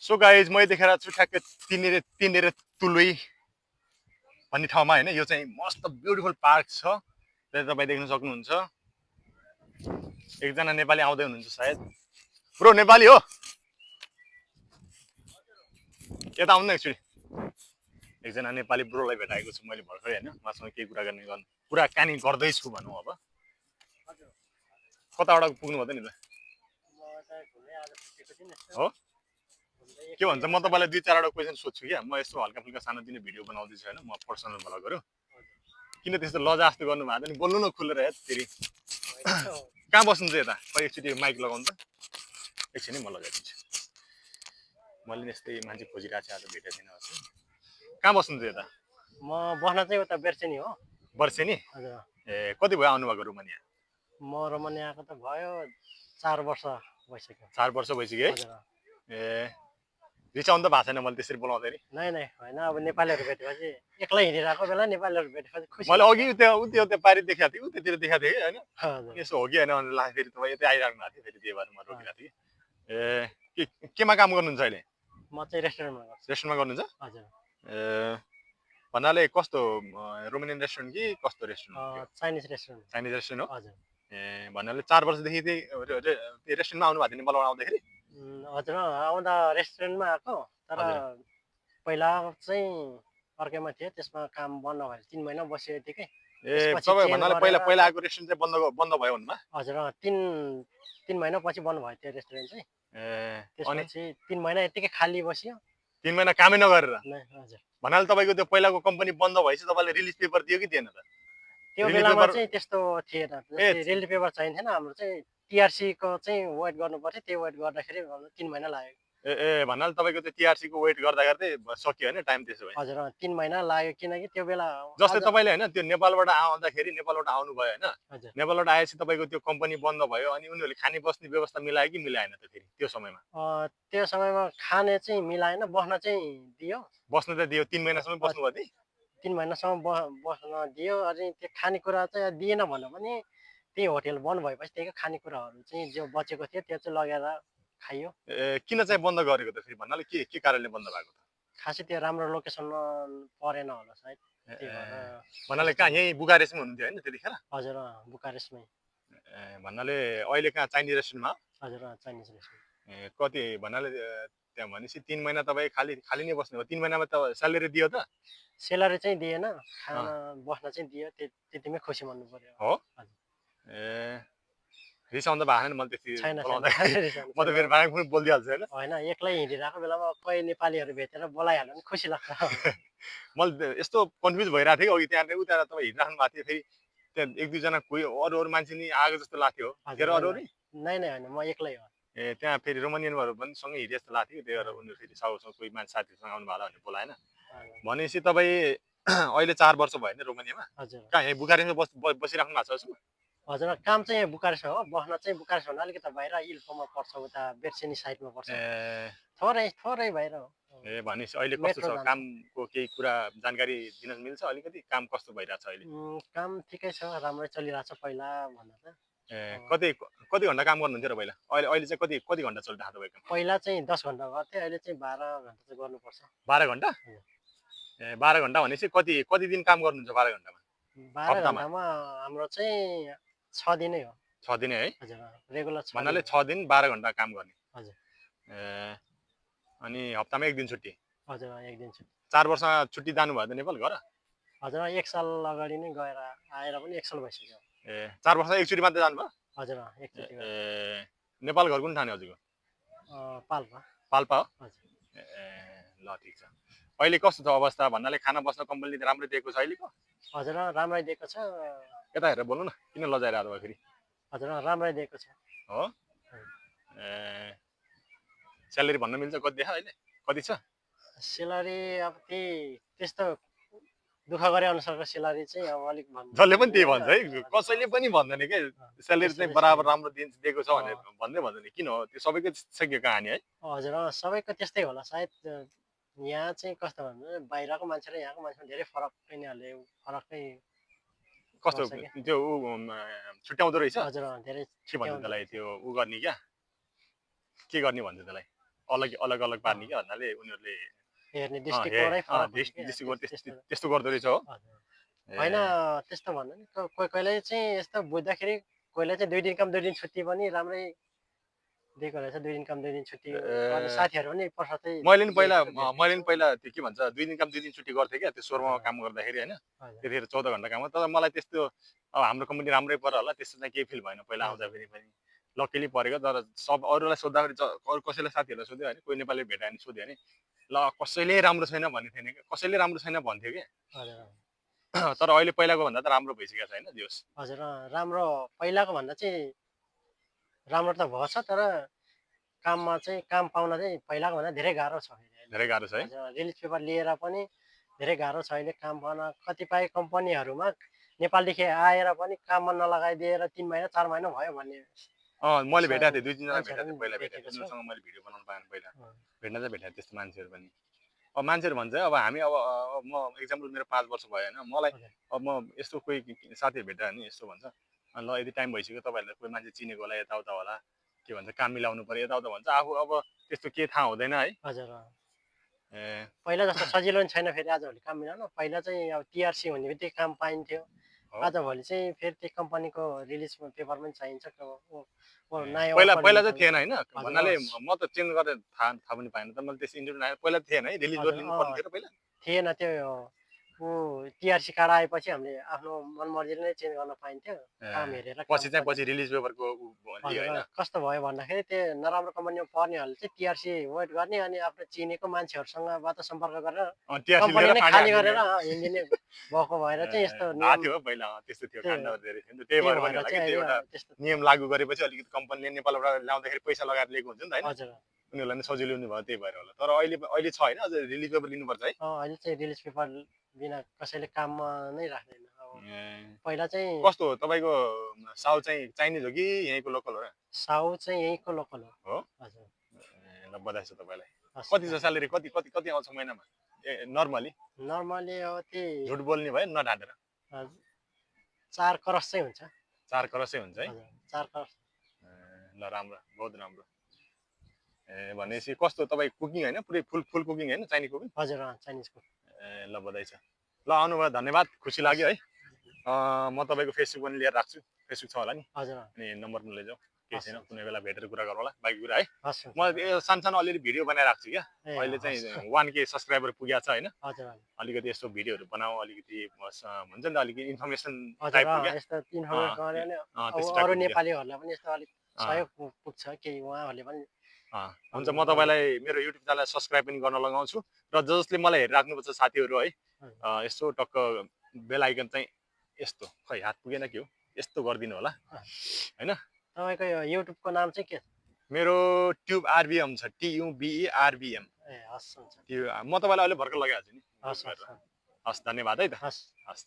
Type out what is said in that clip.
So guys मैले देखेर छु ठ्याक्कै तिनेर तुलुई भन्ने ठाउँमा हैन यो चाहिँ मस्त ब्युटिफुल पार्क छ त्यही तपाईँ देख्न सक्नुहुन्छ एकजना नेपाली आउँदै हुनुहुन्छ सायद ब्रो नेपाली हो यता आउनु न एकचोटि एकजना नेपाली ब्रोलाई भेटाएको छु मैले भर्खरै हैन उहाँसँग केही कुराकानी गर्दैछु भनौँ अब कताबाट पुग्नु भयो त नि त हो के भन्छ म तपाईलाई दुई चारवटा क्वेसन सोध्छु क्या म यस्तो हल्का फुल्का सानोतिनो भिडियो बनाउँदैछु हैन म पर्सनल भ्लगहरु किन त्यस्तो लजास्तो गर्नु भएको नि बोल्नु न खुलेर यार फेरि कहाँ बस्नुहुन्छ यता खै एकचोटि माइक लगाउनु त एकछिन म लगाइदिन्छु मैले नि यस्तै मान्छे खोजिरहेको छु आज भेटेको छैन हजुर कहाँ बस्नुहुन्छ यता म बस्न चाहिँ उता बेर्सेनी हो वर्षेनी हजुर ए कति भयो आउनु भएको रोमानिया म रोमानिया आएको त भयो 4 वर्ष भइसक्यो 4 वर्ष भइसक्यो है हजुर ए रिसाउनु त भएको छैन मैले त्यसरी बोलाउँदाखेरि नै हैन अब नेपालीहरु भेटेपछि एक्लै हिँडिरहेको बेला नेपालीहरु भेटेपछि खुसी मैले अघि त्यो पारि देखाएको थिएँ त्यतिर देखाएको थिएँ हैन हजुर यसो हो कि हैन भनेर ला फेरि तपाईँ यतै आइराख्नु भएको थियो फेरि त्यही भएर म रोकिरहेको थिएँ ए केमा काम गर्नुहुन्छ अहिले म चाहिँ रेस्टुरेन्टमा गर्छु रेस्टुरेन्टमा गर्नुहुन्छ हजुर ए भन्नाले कस्तो रोमानियन रेस्टुरेन्ट कि कस्तो restaurant Chinese restaurant Chinese restaurant हो हजुर ए भन्नाले 4 वर्षदेखि त्यही रेस्टुरेन्टमा आउनु भएको थियो नेपालबाट आउँदाखेरि हजुर आउँदा रेस्टुरेन्टमा आएको तर पहिला चाहिँ अर्कैमा थियो त्यसमा काम बन्द भयो 3 महिना बस्यो यतिकै ए तपाईँ भन्नाले पहिला आएको रेस्टुरेन्ट चाहिँ बन्द भयो भन्नुमा हजुर 3 महिना पछि बन्द भयो त्यो रेस्टुरेन्ट चाहिँ ए त्यसपछि 3 महिना यतिकै खाली बस्यो 3 महिना कामै नगरेर हजुर भन्नाले तपाईँको त्यो पहिलाको कम्पनी बन्द भएपछि तपाईँले रिलिज पेपर दियो कि दिएन त त्यो बेलामा चाहिँ त्यस्तो थिएन रिलिज पेपर चाहिन्थेन हाम्रो चाहिँ टिआरसी को चाहिँ वेट गर्नु पर्थ्यो त्यो वेट गर्दाखेरि 3 महिना लाग्यो ए भन्नाले तपाईँको त्यो टिआरसी को वेट गर्दा गर्दै सक्यो हैन टाइम त्यसो भए हजुर 3 महिना लाग्यो किनकि त्यो बेला जस्तै तपाईँले हैन त्यो नेपालबाट आउँदाखेरि नेपालबाट आउनु भयो हैन नेपालबाट आएपछि तपाईँको त्यो कम्पनी बन्द भयो अनि उनीहरूले खाने बस्ने व्यवस्था मिलायो कि मिलाएन त फेरि त्यो समयमा खाने चाहिँ मिलाएन बस्न चाहिँ दियो बस्न त दियो 3 महिनासम्म बस्नु भयो नि 3 महिनासम्म बस्न दियो अनि त्यो खानेकुरा चाहिँ दिएन भन्नु पनि त्यही होटल बन्द भएपछि त्यहीको खानेकुराहरू चाहिँ जो बचेको थियो त्यो चाहिँ लगेर खाइयो ए किन चाहिँ बन्द गरेको त फेरि भन्नाले के कारणले बन्द भएको त खासै त्यो राम्रो लोकेसनमा परेन होला सायद भन्नाले कहाँ यही बुकारेस्टमा हुनुहुन्थ्यो हैन त्यतिखेर हजुर बुकारेस्टमै भन्नाले अहिले कहाँ चाइनिज रेस्टुरेन्टमा हजुर चाइनिज रेस्टुरेन्ट कति भन्नाले त्यहाँ भनेपछि 3 महिना तपाईँ खाली नै बस्नु भयो 3 महिनामा त स्यालेरी दियो त स्यालेरी चाहिँ दिएन खाना बस्न चाहिँ दियो त्यतिमै खुसी मान्नु पर्यो हो ए रिसाउनु त भएको छैन मैले त्यति छैन म त फेरि बाहेक पनि बोलिदिइहाल्छु हैन होइन एक्लै हिँडिरहेको बेलामा कोही नेपालीहरू भेटेर बोलाइहाल्यो भने खुसी लाग्छ मैले यस्तो कन्फ्युज भइरहेको थियो कि अघि त्यहाँ उता तपाईँ हिँडिराख्नु भएको थियो फेरि त्यहाँ एक दुईजना कोही अरू मान्छे नि आएको जस्तो लाग्थ्यो फेरि अरू नै होइन म एक्लै हो ए त्यहाँ फेरि रोमानियनहरू पनि सँगै हिँडे जस्तो लाग्थ्यो त्यही भएर उनीहरू फेरि साउसँग कोही मान्छे साथीहरूसँग आउनु भयो भनेर बोलाएन भनेपछि तपाईँ अहिले 4 वर्ष भयो नि रोमानियामा कहाँ यहीँ बुखारेस्टमा बसिराख्नु भएको छ हजुर काम चाहिँ यहाँ बुकारेस्ट हो बस्न चाहिँ बुकारेस्ट भन्दा अलिकति बाहिर इल्फोमा पर्छ उता बेर्सेनी साइडमा पर्छ थोरै बाहिर हो ए भनेपछि अहिले कस्तो छ कामको केही कुरा जानकारी दिन मिल्छ अलिकति काम कस्तो भइरहेछ अहिले काम ठिकै छ राम्रै चलिरहेछ पहिला भन्दा त कति घण्टा काम गर्नुहुन्थ्यो र पहिला अहिले चाहिँ कति घण्टा चलिरहेको तपाईँको पहिला चाहिँ 10 घण्टा गर्थ्यो अहिले चाहिँ 12 घण्टा चाहिँ गर्नुपर्छ 12 घण्टा ए 12 घण्टा भनेपछि कति दिन काम गर्नुहुन्छ 12 घण्टामा 12 घण्टामा हाम्रो चाहिँ 6 दिनै हो 6 दिनै है हजुर रेगुलर भन्नाले 6 दिन 12 घण्टा काम गर्ने हजुर ए अनि हप्तामा 1 दिन छुट्टी हजुर 1 दिन छुट्टी 4 वर्ष छुट्टी जानु भयो त नेपाल घर हजुर 1 साल अगाडि नै गएर आएर पनि 1 साल भइसक्यो ए 4 वर्ष एकचोटि मात्रै जानुभयो हजुर एकचोटि ए नेपाल घर कुन ठाउँ हजुरको पाल्पा हो हजुर ए ल ठिक छ अहिले कस्तो छ अवस्था भन्नाले खाना बस्न कम्पनीले राम्रो दिएको छ अहिलेको हजुर राम्रै दिएको छ यता हेरेर बोल्नु न किन लजाइरहेको भयो फेरि हजुर राम्रै दिएको छ हो ए स्यालेरी भन्न मिल्छ कति देखा अहिले कति छ स्यालेरी अब त्यस्तो दुःख गरे अनुसारको स्यालेरी चाहिँ अब अलिक जसले पनि त्यही भन्छ है कसैले पनि भन्दैन के स्यालेरी चाहिँ बराबर राम्रो दिएको छ भनेर भन्दैन किन हो त्यो सबैको सकियो कहानी है हजुर सबैको त्यस्तै होला सायद यहाँ चाहिँ कस्तो भन्नु बाहिरको मान्छे र यहाँको मान्छेमा धेरै फरकै कस्तो त्यो छुट्याउँदो रहेछ हजुर धेरै के भन्छ त्यसलाई त्यो उ गर्ने क्या के गर्ने भन्छ त्यसलाई अलग अलग अलग पार्ने क्या भन्नाले उनीहरूले हेर्ने दृष्टिकोणै फरक हुन्छ क्या दृष्टिकोण त्यस्तो त्यस्तो गर्दो रहेछ हो। हजुर ए होइन त्यस्तो भन्नु नि कोही कोहीलाई चाहिँ यस्तो बुझ्दाखेरि कोहीलाई चाहिँ 2 दिन काम 2 दिन छुट्टी पनि राम्रै दिएको रहेछ 2 दिन काम 2 दिन छुट्टी गर्ने ए साथीहरू पनि प्रसाद चाहिँ मैले नि पहिला दिएको मैले भेटेको नि छु पहिला त्यो के भन्छ 2 दिन काम 2 दिन छुट्टी गर्थेँ क्या त्यो सोरुममा हजुर काम गर्दाखेरि होइन हजुर त्यतिखेर 14 घन्टा काम तर मलाई त्यस्तो अब हाम्रो कम्पनी राम्रै पऱ्यो होला त्यस्तो चाहिँ केही फिल भएन पहिला हजुर आउँदाखेरि पनि लकिली परेको तर सब अरूलाई सोद्धाखेरि अरू कसैलाई साथीहरूलाई सोध्यो भने कोही नेपाली भेटायो भने सोध्यो भने ल कसैले राम्रो छैन भन्ने थिएन क्या कसैले राम्रो छैन भन्थ्यो कि हजुर तर अहिले पहिलाको भन्दा त राम्रो भइसकेको छ होइन दियोस् हजुर राम्रो पहिलाको भन्दा चाहिँ राम्रो त भएछ तर काममा चाहिँ काम पाउन चाहिँ पहिलाको भन्दा धेरै गाह्रो छ अहिले धेरै गाह्रो छ है हजुर रिलिज पेपर लिएर पनि धेरै गाह्रो छ अहिले काम पाउन कतिपय कम्पनीहरूमा नेपालदेखि आएर पनि काममा नलगाइदिएर 3 महिना 4 महिना भयो भन्ने मैले भेटाएको थिएँ 2-3 जना मान्छेहरू भेटाएको थिएँ पनि पहिला भेटाएको देखेको थिएँ छु उनीहरूसँग मैले भिडियो बनाउनु पाएँ पहिला अँ, भेट्न चाहिँ भेटाएको त्यस्तो मान्छेहरू पनि अब मान्छेहरू भन्छ अब हामी अब म एक्जाम्पल मेरो 5 वर्ष भयो होइन मलाई हजुर अब म यस्तो कोही साथीहरू भेट्यो भने यस्तो भन्छ ल यति टाइम भइसक्यो तपाईँहरूलाई कोही मान्छे चिनेको होला यताउता होला के भन्छ काम मिलाउनु पऱ्यो यताउता भन्छ आफू अब त्यस्तो के थाहा हुँदैन है हजुर ए पहिला जस्तो सजिलो पनि छैन फेरि आजभोलि काम मिलाउन पहिला चाहिँ अब टिआरसी हुने बित्तिकै काम पाइन्थ्यो हो आजभोलि चाहिँ फेरि त्यो कम्पनीको रिलिज पेपर पनि चाहिन्छ नयाँ पहिला अफर पहिला लिनु चाहिँ थिएन होइन हजुर भन्नाले म त चेन्ज गरेर थाहा पनि पाएन त मैले त्यस्तो इन्टरभ्यू पहिला थिएन है रिलिज हजुर लिनु पर्ने थियो र पहिला थिएन त्यो टिआरसी कार्ड आएपछि हामीले आफ्नो मनमर्जीले नै चेन्ज गर्न पाइन्थ्यो काम हेरेर काम पछि चाहिँ खोजेर। पछि रिलिज पेपरको लियो होइन हजुर कस्तो भयो भन्दाखेरि त्यो नराम्रो कम्पनीमा पर्नेहरूले चाहिँ टिआरसी वेट गर्ने अनि आफ्नो चिनेको मान्छेहरूसँगबाट सम्पर्क गरेर टिआरसी कम्पनी लिएर नै फाँडे खाली गरेर हान्दिने हिँडिदिने भएको भएर चाहिँ यस्तो भएको नियम थियो पहिला त्यस्तो थियो त्यो काण्डहरू धेरै थियो नि त त्यही त्यही भएर पनि भएर होला कि चाहिँ त्यो अहिले एउटा त्यस्तो नियम लागू गरेपछि अलिकति कम्पनीले नेपालबाट ल्याउँदाखेरि पैसा लगाएर लिएको हुन्छ नि त होइन हजुर उनीहरूलाई पनि सजिलो हुने भयो त्यही भएर होला तर अहिले अहिले छ होइन अझ रिलिज पेपर लिनुपर्छ है अहिले चाहिँ रिलिज पेपर बिना कसैले काममा नै राख्दैन अब पहिला चाहिँ कस्तो हो तपाईँको साउ चाहिँ चाइनिज हो कि यहीँको लोकल हो र साउ चाहिँ यहीँको लोकल हो हो हजुर ल बधाई छ तपाईँलाई हस् कति छ स्यालेरी कति कति कति आउँछ महिनामा ए नर्मली नर्मली अब त्यही झुट बोल्ने भयो नढाँटेर 4 करस चाहिँ हुन्छ 4 करसै हुन्छ है हजुर 4 करस ल राम्रो बहुत राम्रो ए भनेपछि कस्तो तपाईँ कुकिङ होइन पुरै फुल फुल कुकिङ होइन चाइनिज कुकिङ हजुर चाइनिजको ए ल बधाई छ ल आउनुभयो धन्यवाद खुसी लाग्यो है म तपाईँको फेसबुक पनि लिएर राख्छु फेसबुक छ होला नि हजुर अनि नम्बर पनि लैजाऊ केही छैन हस् कुनै बेला भेटेर कुरा गरौँ होला बाँकी कुरा है हस् म यो सानसानो अलिअलि भिडियो बनाएर राख्छु क्या ए अहिले हस् चाहिँ 1K सब्सक्राइबर पुगेको छ होइन हजुर अलिकति यस्तो भिडियोहरू बनाऊ अलिकति हुन्छ नि त अलिकति इन्फर्मेसन हजुर टाइपको क्या यस्तो इन्फर्मेसन गऱ्यो भने अब त्यस्तो अरू टाइपको भिडियो नेपालीहरूलाई पनि यस्तो अलिक सहयोग पुग्छ केही उहाँहरूले पनि हुन्छ म तपाईँलाई मेरो युट्युब च्यानल सब्सक्राइब पनि गर्न लगाउँछु र जसले मलाई हेरिराख्नुपर्छ साथीहरू है यस्तो टक्क बेल आइकन चाहिँ यस्तो खै हात पुगेन के हो यस्तो गरिदिनु होला होइन तपाईँको यो युट्युबको नाम चाहिँ के मेरो ट्युब आरबिएम छ TUBERBM ए हस् हुन्छ त्यो म तपाईँलाई अहिले भर्खर लगाइहाल्छु नि हस् हस् धन्यवाद है त हस् हस्